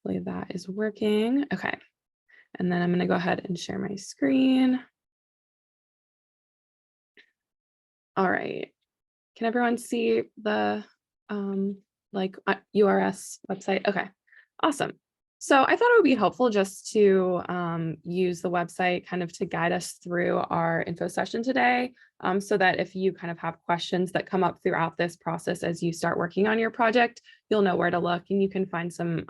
Hopefully that is working. Okay. And then I'm going to go ahead and share my screen. All right. Can everyone see the URS website? Okay, awesome. So I thought it would be helpful just to use the website kind of to guide us through our info session today, so that if you kind of have questions that come up throughout this process as you start working on your project, you'll know where to look and you can find some,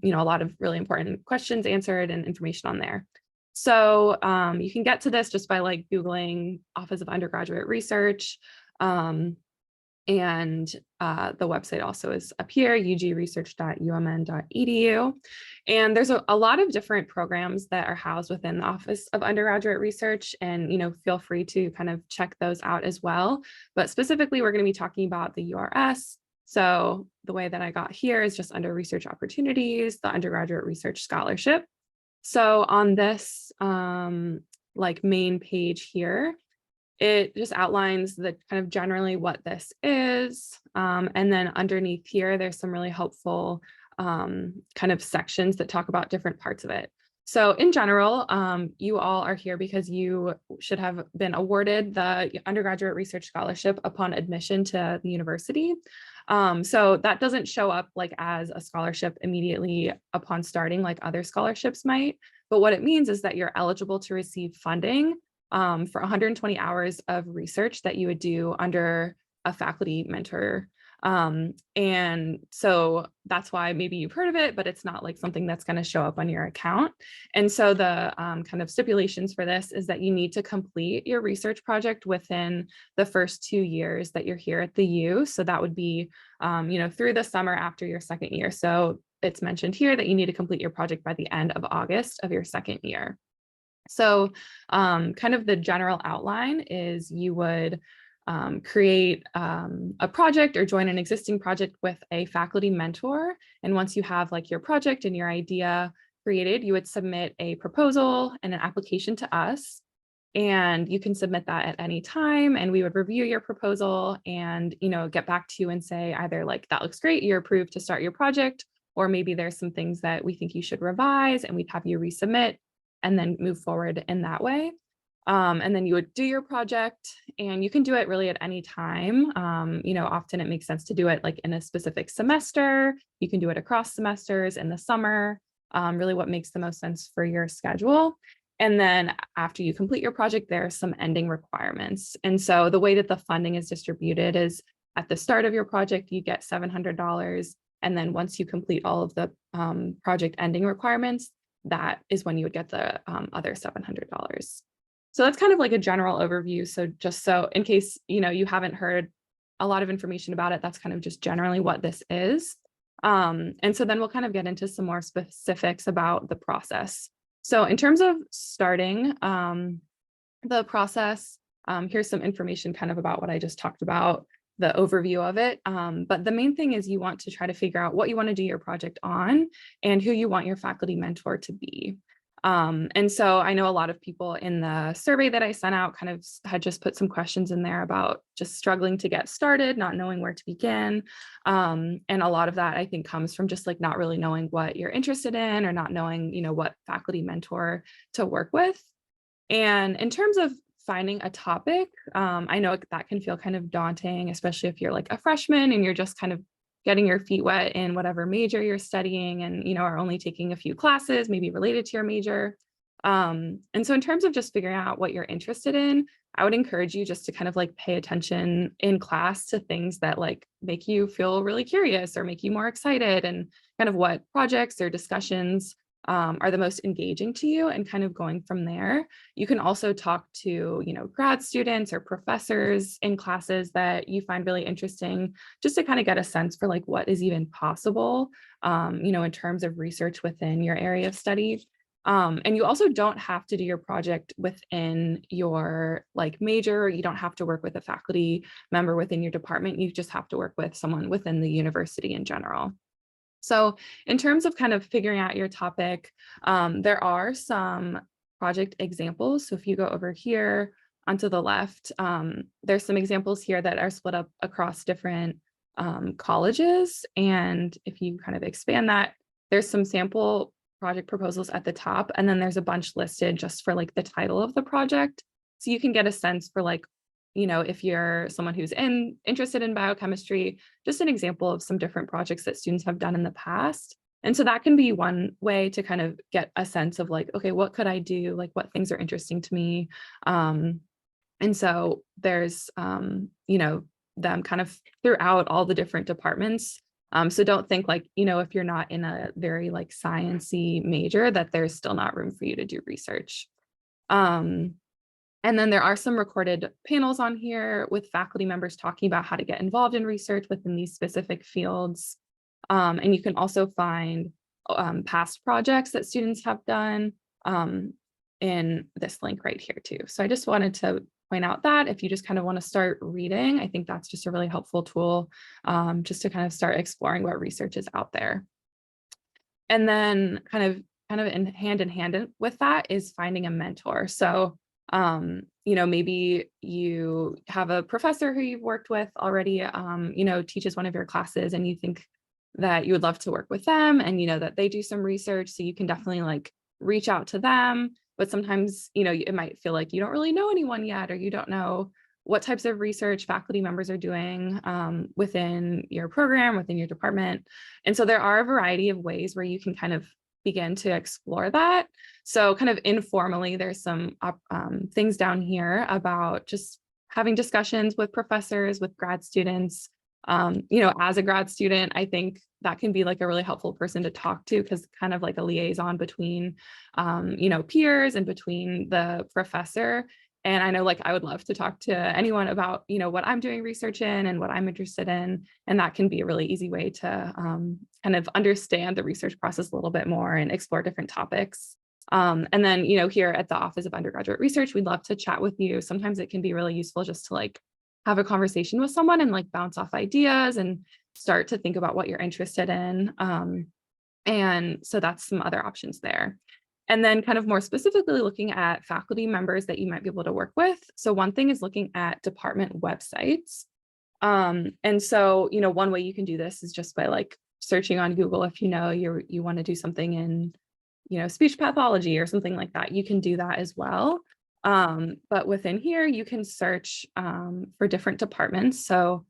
a lot of really important questions answered and information on there. So you can get to this just by Googling Office of Undergraduate Research. And the website also is up here, ugresearch.umn.edu. And there's a lot of different programs that are housed within the Office of Undergraduate Research. And, feel free to kind of check those out as well. But specifically, we're going to be talking about the URS. So the way that I got here is just under Research Opportunities, the Undergraduate Research Scholarship. So on this main page here, it just outlines the kind of generally what this is. And then underneath here, there's some really helpful kind of sections that talk about different parts of it. So in general, you all are here because you should have been awarded the Undergraduate Research Scholarship upon admission to the university. So that doesn't show up as a scholarship immediately upon starting like other scholarships might. But what it means is that you're eligible to receive funding for 120 hours of research that you would do under a faculty mentor. And so that's why maybe you've heard of it, but it's not something that's going to show up on your account. And so the kind of stipulations for this is that you need to complete your research project within the first 2 years that you're here at the U. So that would be, through the summer after your second year. So it's mentioned here that you need to complete your project by the end of August of your second year. So kind of the general outline is you would create a project or join an existing project with a faculty mentor. And once you have your project and your idea created, you would submit a proposal and an application to us. And you can submit that at any time and we would review your proposal and, get back to you and say either that looks great, you're approved to start your project, or maybe there's some things that we think you should revise and we'd have you resubmit and then move forward in that way. And then you would do your project and you can do it really at any time. Often it makes sense to do it in a specific semester. You can do it across semesters in the summer, really what makes the most sense for your schedule. And then after you complete your project, there are some ending requirements. And so the way that the funding is distributed is at the start of your project, you get $700. And then once you complete all of the project ending requirements, that is when you would get the other $700. So that's kind of a general overview. So just so in case, you haven't heard a lot of information about it, that's kind of just generally what this is. And so then we'll kind of get into some more specifics about the process. So in terms of starting the process, here's some information kind of about what I just talked about, the overview of it. But the main thing is you want to try to figure out what you want to do your project on and who you want your faculty mentor to be. And so I know a lot of people in the survey that I sent out kind of had just put some questions in there about just struggling to get started, not knowing where to begin. And a lot of that I think comes from just not really knowing what you're interested in or not knowing, what faculty mentor to work with. And in terms of finding a topic, I know that can feel kind of daunting, especially if you're a freshman and you're just kind of getting your feet wet in whatever major you're studying and, are only taking a few classes, maybe related to your major. And so in terms of just figuring out what you're interested in, I would encourage you just to kind of pay attention in class to things that make you feel really curious or make you more excited and kind of what projects or discussions are the most engaging to you and kind of going from there. You can also talk to, grad students or professors in classes that you find really interesting, just to kind of get a sense for what is even possible, in terms of research within your area of study. And you also don't have to do your project within your major. You don't have to work with a faculty member within your department. You just have to work with someone within the university in general. So in terms of kind of figuring out your topic, there are some project examples. So if you go over here onto the left, there's some examples here that are split up across different colleges. And if you kind of expand that, there's some sample project proposals at the top, and then there's a bunch listed just for like the title of the project. So you can get a sense for like, if you're someone who's interested in biochemistry, just an example of some different projects that students have done in the past. And so that can be one way to kind of get a sense of like, okay, what could I do? Like what things are interesting to me? And so there's, them kind of throughout all the different departments. So don't think like, if you're not in a very like science-y major, that there's still not room for you to do research. And then there are some recorded panels on here with faculty members talking about how to get involved in research within these specific fields. And you can also find past projects that students have done in this link right here too. So I just wanted to point out that if you just kind of want to start reading, I think that's just a really helpful tool just to kind of start exploring what research is out there. And then kind of in hand with that is finding a mentor. So maybe you have a professor who you've worked with already, teaches one of your classes, and you think that you would love to work with them, and that they do some research, so you can definitely like reach out to them. But sometimes, it might feel like you don't really know anyone yet, or you don't know what types of research faculty members are doing within your program, within your department. And so there are a variety of ways where you can kind of begin to explore that. So kind of informally, there's some things down here about just having discussions with professors, with grad students. As a grad student, I think that can be like a really helpful person to talk to, because kind of like a liaison between, peers and between the professor. And I know like I would love to talk to anyone about, what I'm doing research in and what I'm interested in. And that can be a really easy way to kind of understand the research process a little bit more and explore different topics. And then, here at the Office of Undergraduate Research, we'd love to chat with you. Sometimes it can be really useful just to like have a conversation with someone and like bounce off ideas and start to think about what you're interested in. And so that's some other options there. And then kind of more specifically looking at faculty members that you might be able to work with. So one thing is looking at department websites. And so, one way you can do this is just by like searching on Google. If you want to do something in, speech pathology or something like that, you can do that as well. But within here, you can search for different departments. So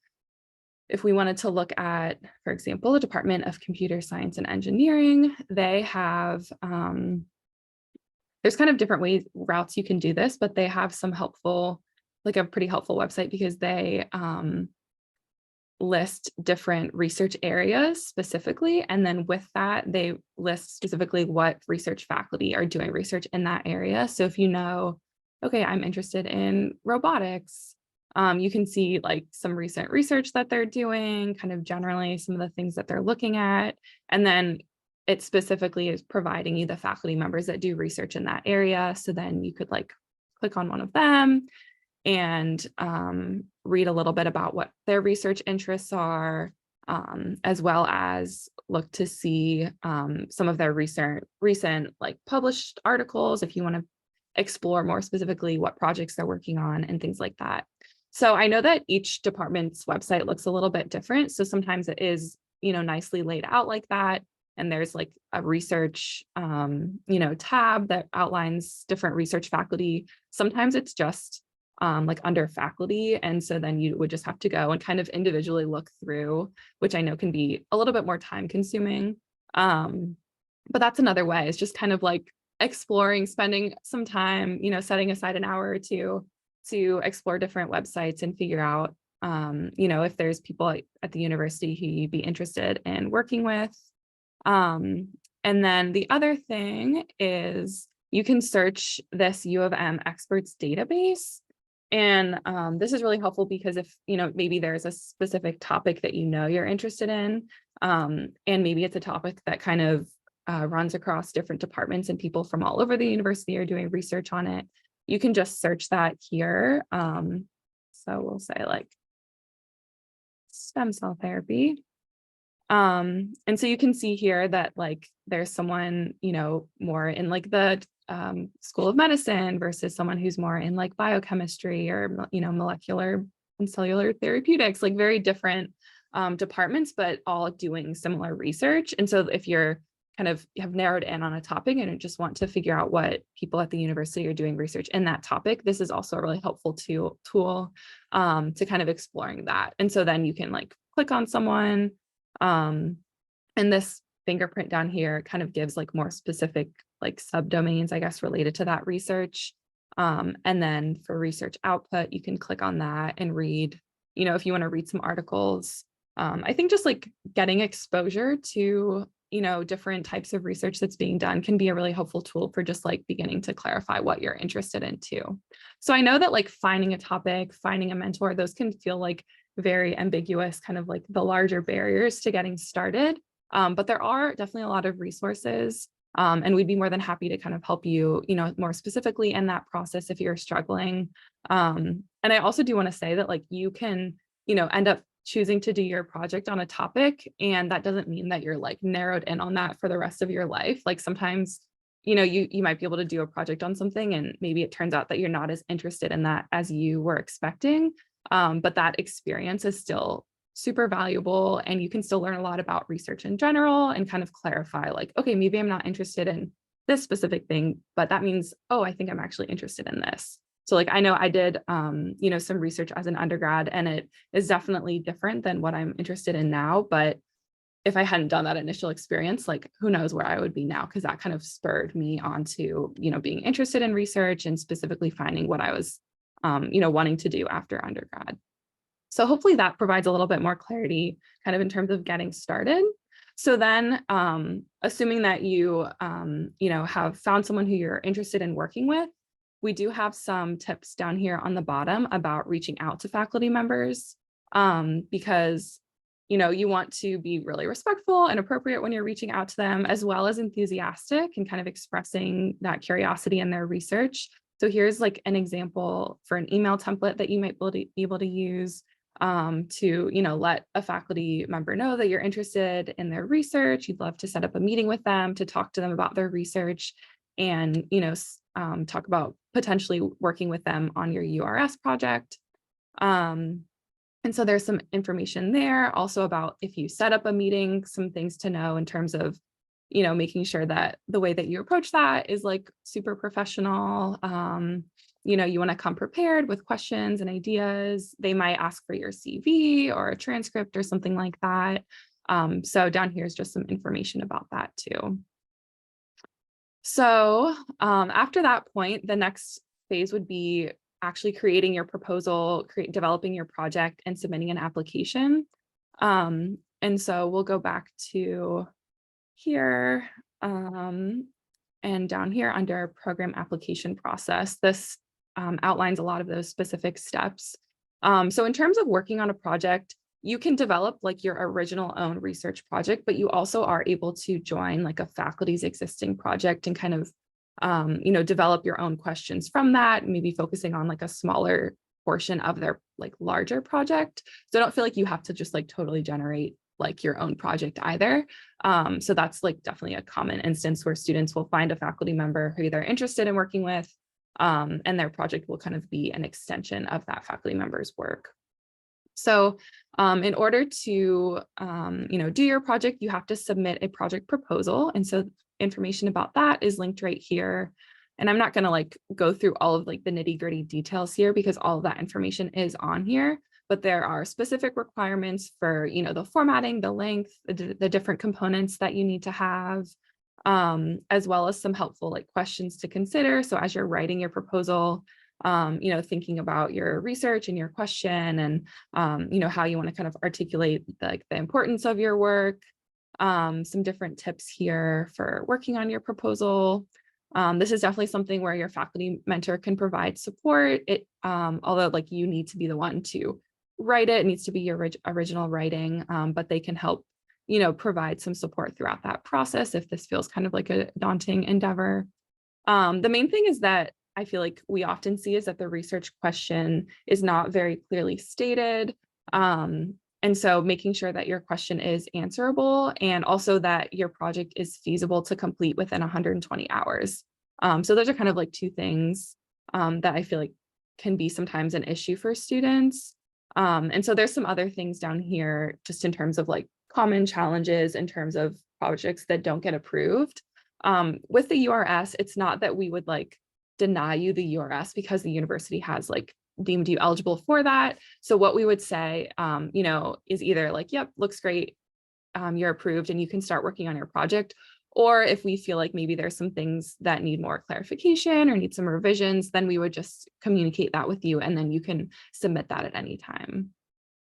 if we wanted to look at, for example, the Department of Computer Science and Engineering, they have, there's kind of different routes you can do this, but they have some helpful, like a pretty helpful website, because they list different research areas specifically. And then with that, they list specifically what research faculty are doing research in that area. So if okay, I'm interested in robotics, you can see like some recent research that they're doing, kind of generally some of the things that they're looking at. And then it specifically is providing you the faculty members that do research in that area. So then you could like click on one of them and read a little bit about what their research interests are, as well as look to see some of their recent like published articles if you want to explore more specifically what projects they're working on and things like that. So I know that each department's website looks a little bit different. So sometimes it is, nicely laid out like that. And there's like a research, tab that outlines different research faculty. Sometimes it's just like under faculty. And so then you would just have to go and kind of individually look through, which I know can be a little bit more time consuming. But that's another way. It's just kind of like exploring, spending some time, setting aside an hour or two to explore different websites and figure out, if there's people at the university who you'd be interested in working with. And then the other thing is you can search this U of M experts database. And this is really helpful because if, maybe there's a specific topic that you're interested in, and maybe it's a topic that kind of runs across different departments and people from all over the university are doing research on it, you can just search that here. So we'll say like stem cell therapy. And so you can see here that like there's someone, more in like the School of Medicine versus someone who's more in like biochemistry or, molecular and cellular therapeutics, like very different departments, but all doing similar research. And so if you're kind of have narrowed in on a topic and just want to figure out what people at the university are doing research in that topic, this is also a really helpful tool to kind of exploring that. And so then you can like click on someone, and this fingerprint down here kind of gives like more specific like subdomains, I guess, related to that research. And then for research output, you can click on that and read, if you want to read some articles. I think just like getting exposure to, different types of research that's being done can be a really helpful tool for just like beginning to clarify what you're interested in too. So I know that like finding a topic, finding a mentor, those can feel like very ambiguous, kind of like the larger barriers to getting started. But there are definitely a lot of resources, and we'd be more than happy to kind of help you, more specifically in that process if you're struggling. And I also do want to say that like you can, end up choosing to do your project on a topic, and that doesn't mean that you're like narrowed in on that for the rest of your life. Like sometimes, you might be able to do a project on something and maybe it turns out that you're not as interested in that as you were expecting. But that experience is still super valuable, and you can still learn a lot about research in general and kind of clarify like, okay, maybe I'm not interested in this specific thing, but that means, oh, I think I'm actually interested in this. So like, I know I did, some research as an undergrad, and it is definitely different than what I'm interested in now. But if I hadn't done that initial experience, like who knows where I would be now, because that kind of spurred me on to, being interested in research and specifically finding what I was, wanting to do after undergrad. So hopefully that provides a little bit more clarity kind of in terms of getting started. So then, assuming that you, have found someone who you're interested in working with, we do have some tips down here on the bottom about reaching out to faculty members, because, you want to be really respectful and appropriate when you're reaching out to them, as well as enthusiastic and kind of expressing that curiosity in their research. So here's like an example for an email template that you might be able to use, to, let a faculty member know that you're interested in their research. You'd love to set up a meeting with them to talk to them about their research and, talk about potentially working with them on your URS project. And so there's some information there also about if you set up a meeting, some things to know in terms of, making sure that the way that you approach that is like super professional. You want to come prepared with questions and ideas. They might ask for your CV or a transcript or something like that. So down here is just some information about that too. So after that point, the next phase would be actually creating your proposal, developing your project, and submitting an application. And so we'll go back to here, and down here under program application process. This outlines a lot of those specific steps. So in terms of working on a project, you can develop like your original own research project, but you also are able to join like a faculty's existing project and kind of, develop your own questions from that, maybe focusing on like a smaller portion of their like larger project. So don't feel like you have to just like totally generate like your own project either. So that's like definitely a common instance where students will find a faculty member who they're interested in working with, and their project will kind of be an extension of that faculty member's work. So in order to, do your project, you have to submit a project proposal. And so information about that is linked right here. And I'm not going to like go through all of like the nitty gritty details here because all of that information is on here, but there are specific requirements for, the formatting, the length, the different components that you need to have, as well as some helpful like questions to consider. So as you're writing your proposal, thinking about your research and your question and, how you want to kind of articulate the importance of your work. Some different tips here for working on your proposal. This is definitely something where your faculty mentor can provide support. Although like you need to be the one to write it, it needs to be your original writing, but they can help, provide some support throughout that process if this feels kind of like a daunting endeavor. The main thing is that I feel like we often see is that the research question is not very clearly stated. And so making sure that your question is answerable and also that your project is feasible to complete within 120 hours. So those are kind of like two things that I feel like can be sometimes an issue for students. And so there's some other things down here just in terms of like common challenges in terms of projects that don't get approved. With the URS, it's not that we would like deny you the URS because the university has like deemed you eligible for that. So what we would say, you know, is either like, yep, looks great, you're approved and you can start working on your project. Or if we feel like maybe there's some things that need more clarification or need some revisions, then we would just communicate that with you and then you can submit that at any time.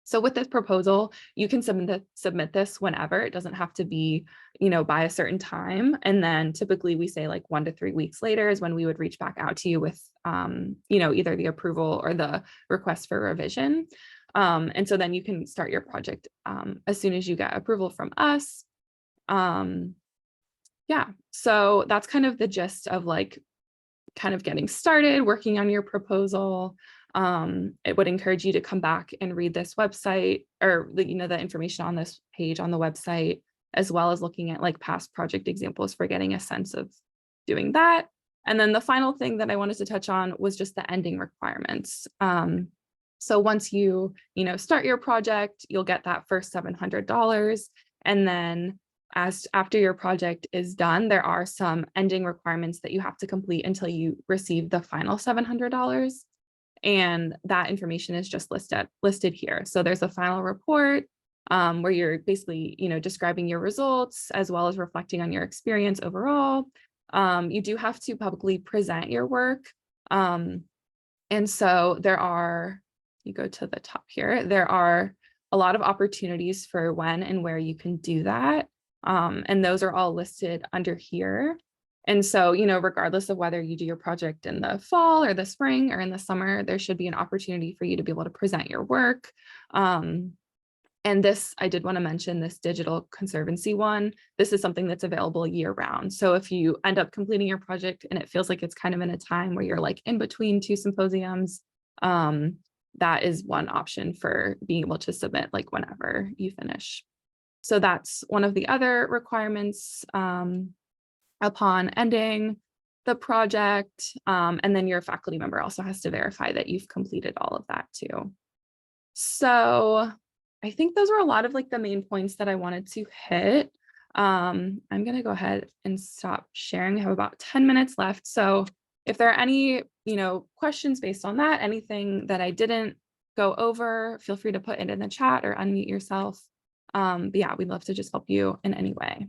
So with this proposal, you can submit this whenever. It doesn't have to be, you know, by a certain time. And then typically we say like 1 to 3 weeks later is when we would reach back out to you with, you know, either the approval or the request for revision. And so then you can start your project as soon as you get approval from us. Yeah, so that's kind of the gist of like kind of getting started working on your proposal. It would encourage you to come back and read this website or the, you know, the information on this page on the website, as well as looking at like past project examples for getting a sense of doing that. And then the final thing that I wanted to touch on was just the ending requirements. So once you know, start your project, you'll get that first $700. And then after your project is done, there are some ending requirements that you have to complete until you receive the final $700. And that information is just listed here. So there's a final report where you're basically, you know, describing your results as well as reflecting on your experience overall. You do have to publicly present your work. And so there are, you go to the top here, there are a lot of opportunities for when and where you can do that. And those are all listed under here. And so, you know, regardless of whether you do your project in the fall or the spring or in the summer, there should be an opportunity for you to be able to present your work. And this, I did want to mention this digital conservancy one. This is something that's available year round. So if you end up completing your project and it feels like it's kind of in a time where you're like in between 2 symposiums, that is one option for being able to submit like whenever you finish. So that's one of the other requirements upon ending the project. And then your faculty member also has to verify that you've completed all of that too. So I think those are a lot of like the main points that I wanted to hit. I'm going to go ahead and stop sharing. We have about 10 minutes left. So if there are any, you know, questions based on that, anything that I didn't go over, feel free to put it in the chat or unmute yourself. But yeah, we'd love to just help you in any way.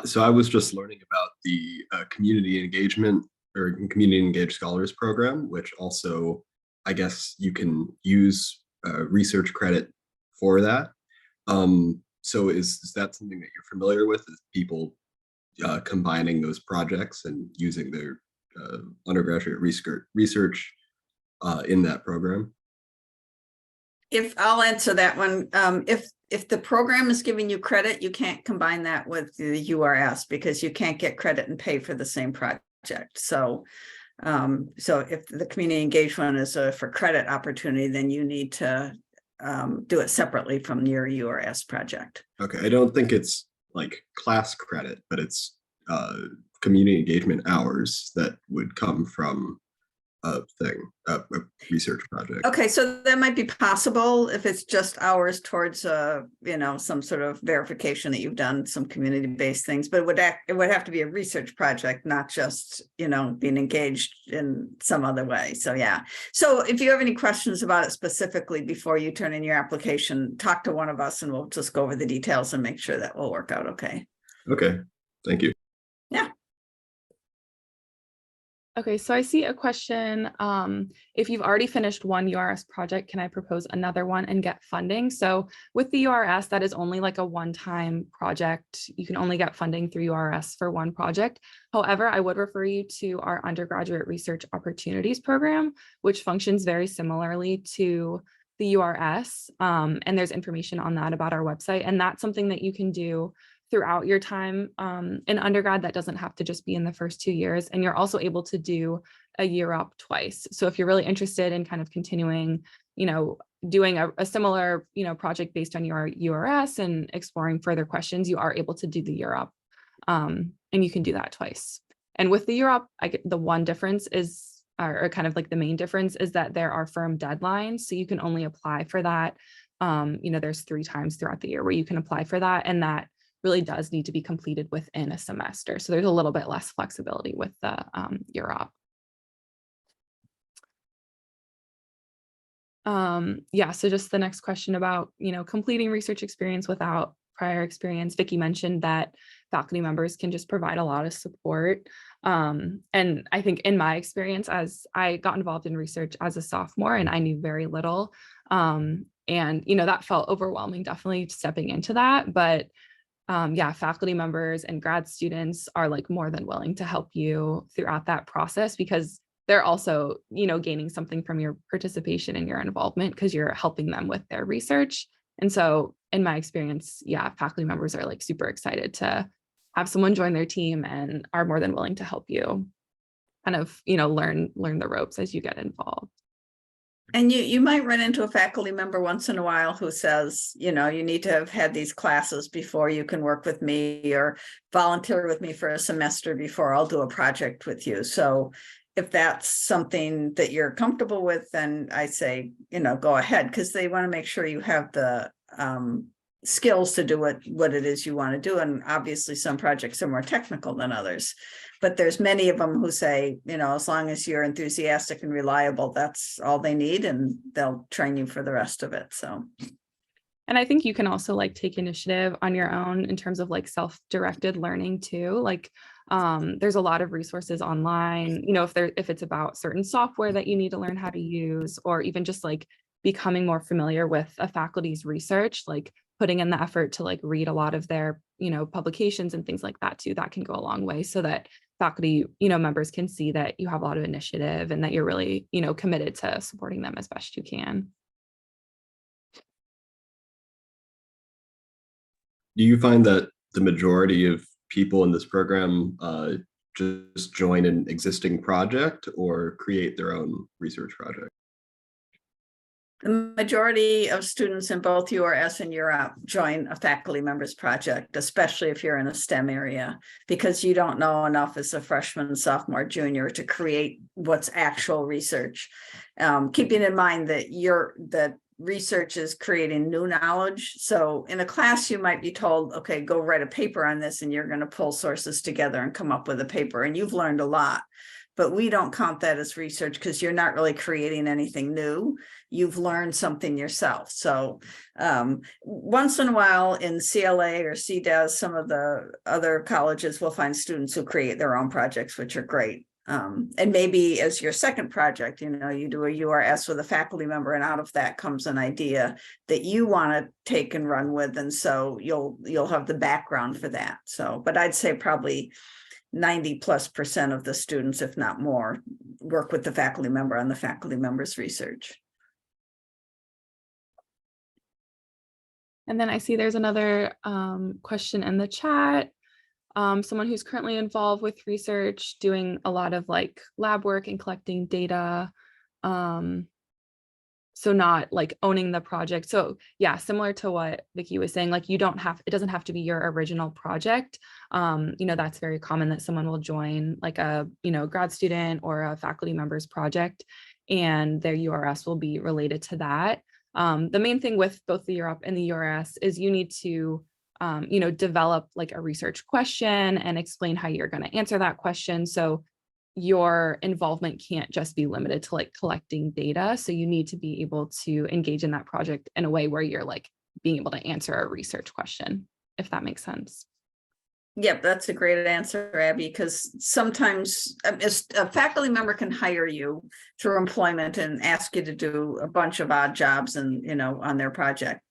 So I was just learning about the community engagement or community engaged scholars program, which also, I guess you can use research credit for that. So is that something that you're familiar with? Is people combining those projects and using their undergraduate research in that program? If I'll answer that one, if the program is giving you credit, you can't combine that with the URS because you can't get credit and pay for the same project. So, so if the community engagement is for credit opportunity, then you need to do it separately from your URS project. Okay, I don't think it's like class credit, but it's community engagement hours that would come from a research project. Okay, so that might be possible if it's just hours towards you know, some sort of verification that you've done some community-based things, but it would have to be a research project, not just, you know, being engaged in some other way. So yeah, so if you have any questions about it specifically before you turn in your application, talk to one of us and we'll just go over the details and make sure that will work out okay. Okay, thank you. Yeah. Okay, so I see a question. If you've already finished one URS project, can I propose another one and get funding? So with the URS, that is only like a one-time project. You can only get funding through URS for one project. However, I would refer you to our Undergraduate Research Opportunities program, which functions very similarly to the URS. And there's information on that about our website. And that's something that you can do throughout your time in undergrad. That doesn't have to just be in the first 2 years. And you're also able to do a year up twice. So if you're really interested in kind of continuing, you know, doing a similar, you know, project based on your URS and exploring further questions, you are able to do the year up. And you can do that twice. And with the year up, the one difference is or kind of like the main difference is that there are firm deadlines. So you can only apply for that. There's 3 times throughout the year where you can apply for that. And that really does need to be completed within a semester. So there's a little bit less flexibility with the UROP. So just the next question about, completing research experience without prior experience. Vicki mentioned that faculty members can just provide a lot of support. And I think in my experience, as I got involved in research as a sophomore and I knew very little, and that felt overwhelming, definitely stepping into that. But faculty members and grad students are like more than willing to help you throughout that process because they're also, gaining something from your participation and your involvement because you're helping them with their research. And so in my experience, faculty members are like super excited to have someone join their team and are more than willing to help you kind of, learn the ropes as you get involved. And you might run into a faculty member once in a while who says, you need to have had these classes before you can work with me or volunteer with me for a semester before I'll do a project with you. So if that's something that you're comfortable with, then I say, go ahead, because they want to make sure you have the skills to do what it is you want to do. And obviously some projects are more technical than others, but there's many of them who say, as long as you're enthusiastic and reliable, that's all they need, and they'll train you for the rest of it. So. And I think you can also like take initiative on your own in terms of like self-directed learning too. Like there's a lot of resources online, if it's about certain software that you need to learn how to use, or even just like becoming more familiar with a faculty's research, like putting in the effort to like read a lot of their, publications and things like that too, that can go a long way so that faculty, members can see that you have a lot of initiative and that you're really, committed to supporting them as best you can. Do you find that the majority of people in this program just join an existing project or create their own research project? The majority of students in both URS and UROP join a faculty member's project, especially if you're in a STEM area, because you don't know enough as a freshman, sophomore, junior to create what's actual research. Keeping in mind that research is creating new knowledge. So in a class, you might be told, okay, go write a paper on this, and you're going to pull sources together and come up with a paper, and you've learned a lot. But we don't count that as research because you're not really creating anything new. You've learned something yourself. So once in a while in CLA or CDES, some of the other colleges will find students who create their own projects, which are great. And maybe as your second project, you do a URS with a faculty member, and out of that comes an idea that you want to take and run with. And so you'll have the background for that. So, but I'd say probably 90+% of the students, if not more, work with the faculty member on the faculty member's research. And then I see there's another question in the chat. Someone who's currently involved with research, doing a lot of like lab work and collecting data. So not like owning the project. So yeah, similar to what Vicki was saying, like it doesn't have to be your original project. That's very common that someone will join like a, grad student or a faculty member's project, and their URS will be related to that. The main thing with both the UROP and the URS is you need to, develop like a research question and explain how you're going to answer that question. So your involvement can't just be limited to like collecting data. So you need to be able to engage in that project in a way where you're like being able to answer a research question, if that makes sense. Yep, that's a great answer, Abby, because sometimes a faculty member can hire you through employment and ask you to do a bunch of odd jobs and, on their project.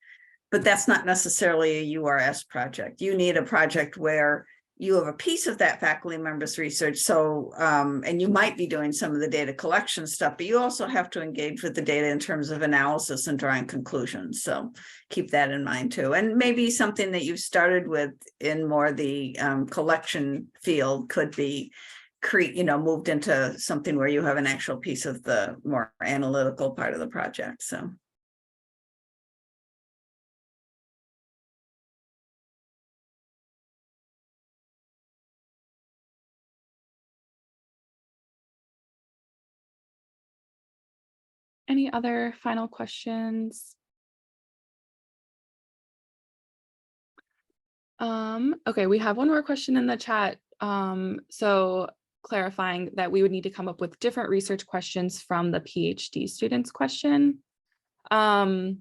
But that's not necessarily a URS project. You need a project where you have a piece of that faculty member's research. So, and you might be doing some of the data collection stuff, but you also have to engage with the data in terms of analysis and drawing conclusions. So keep that in mind too. And maybe something that you've started with in more the collection field could be moved into something where you have an actual piece of the more analytical part of the project. So. Any other final questions? Okay, we have one more question in the chat. So clarifying that we would need to come up with different research questions from the PhD students question. I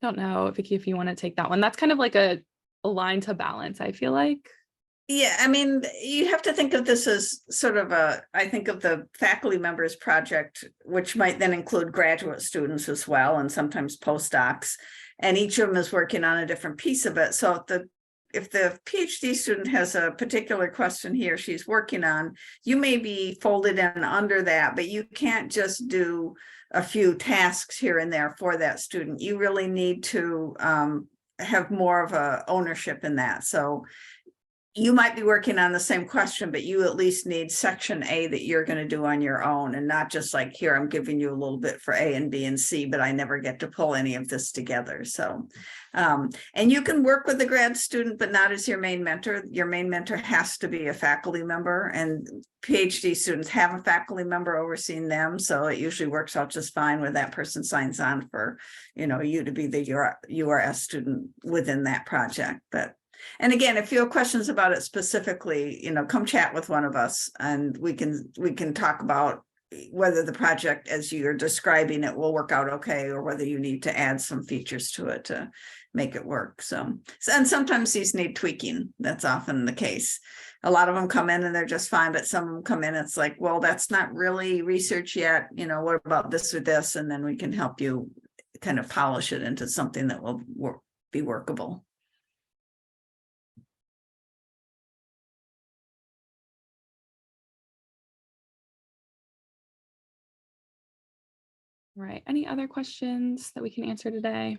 don't know, Vicky, if you want to take that one. That's kind of like a line to balance, I feel like. Yeah, I mean, you have to think of this as sort of I think of the faculty members project, which might then include graduate students as well, and sometimes postdocs. And each of them is working on a different piece of it. So if the PhD student has a particular question he or she's working on, you may be folded in under that, but you can't just do a few tasks here and there for that student. You really need to have more of a ownership in that. So you might be working on the same question, but you at least need section A that you're going to do on your own, and not just like, here, I'm giving you a little bit for A and B and C, but I never get to pull any of this together. So, and you can work with the grad student, but not as your main mentor. Your main mentor has to be a faculty member, and PhD students have a faculty member overseeing them. So it usually works out just fine when that person signs on for, you to be the URS student within that project. And again, if you have questions about it specifically, come chat with one of us, and we can talk about whether the project as you're describing it will work out okay, or whether you need to add some features to it to make it work. So and sometimes these need tweaking. That's often the case. A lot of them come in and they're just fine, but some of them come in, it's like, well, that's not really research yet. What about this or this? And then we can help you kind of polish it into something that will be workable. Right. Any other questions that we can answer today?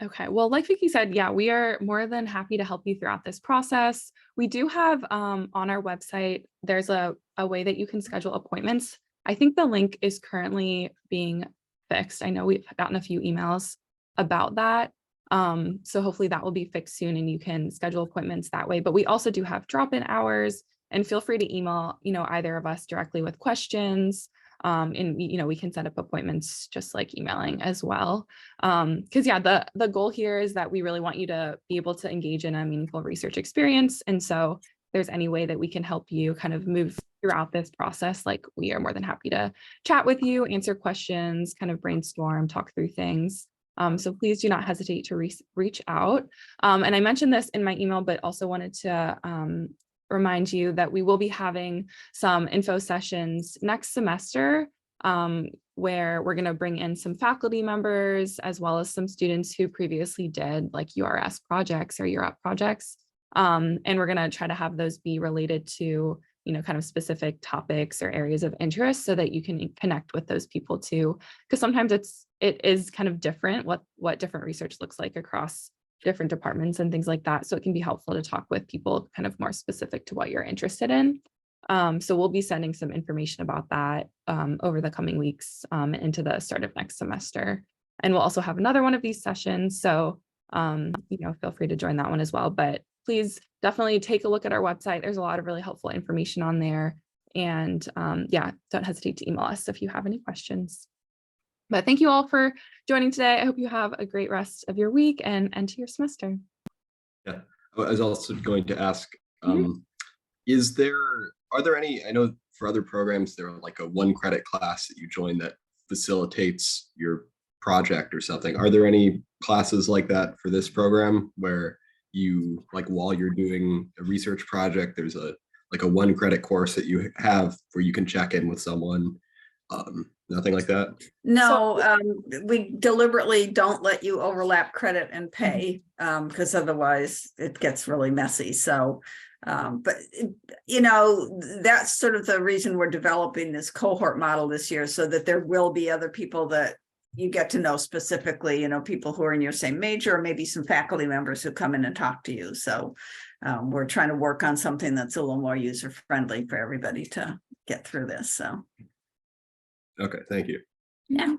Okay, well, like Vicky said, yeah, we are more than happy to help you throughout this process. We do have on our website, there's a way that you can schedule appointments. I think the link is currently being fixed. I know we've gotten a few emails about that. So hopefully that will be fixed soon and you can schedule appointments that way. But we also do have drop-in hours, and feel free to email, either of us directly with questions. And we can set up appointments just like emailing as well. Because yeah, the goal here is that we really want you to be able to engage in a meaningful research experience. And so if there's any way that we can help you kind of move throughout this process, like, we are more than happy to chat with you, answer questions, kind of brainstorm, talk through things. So please do not hesitate to reach out. And I mentioned this in my email, but also wanted to remind you that we will be having some info sessions next semester, where we're going to bring in some faculty members as well as some students who previously did like URS projects or URAP projects. And we're going to try to have those be related to, kind of specific topics or areas of interest, so that you can connect with those people too. Because sometimes it is kind of different what different research looks like across different departments and things like that. So it can be helpful to talk with people kind of more specific to what you're interested in. So we'll be sending some information about that over the coming weeks into the start of next semester. And we'll also have another one of these sessions. So, feel free to join that one as well. But please definitely take a look at our website. There's a lot of really helpful information on there. And yeah, don't hesitate to email us if you have any questions. But thank you all for joining today. I hope you have a great rest of your week and end to your semester. Yeah, I was also going to ask, are there any, I know for other programs, there are like a 1-credit class that you join that facilitates your project or something. Are there any classes like that for this program where you, like, while you're doing a research project, there's a 1-credit course that you have where you can check in with someone? Nothing like that? No, we deliberately don't let you overlap credit and pay, because otherwise it gets really messy. So, but that's sort of the reason we're developing this cohort model this year, so that there will be other people that you get to know specifically, people who are in your same major, or maybe some faculty members who come in and talk to you. So we're trying to work on something that's a little more user friendly for everybody to get through this. So. Okay, thank you. Yeah.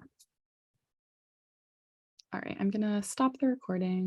All right, I'm going to stop the recording.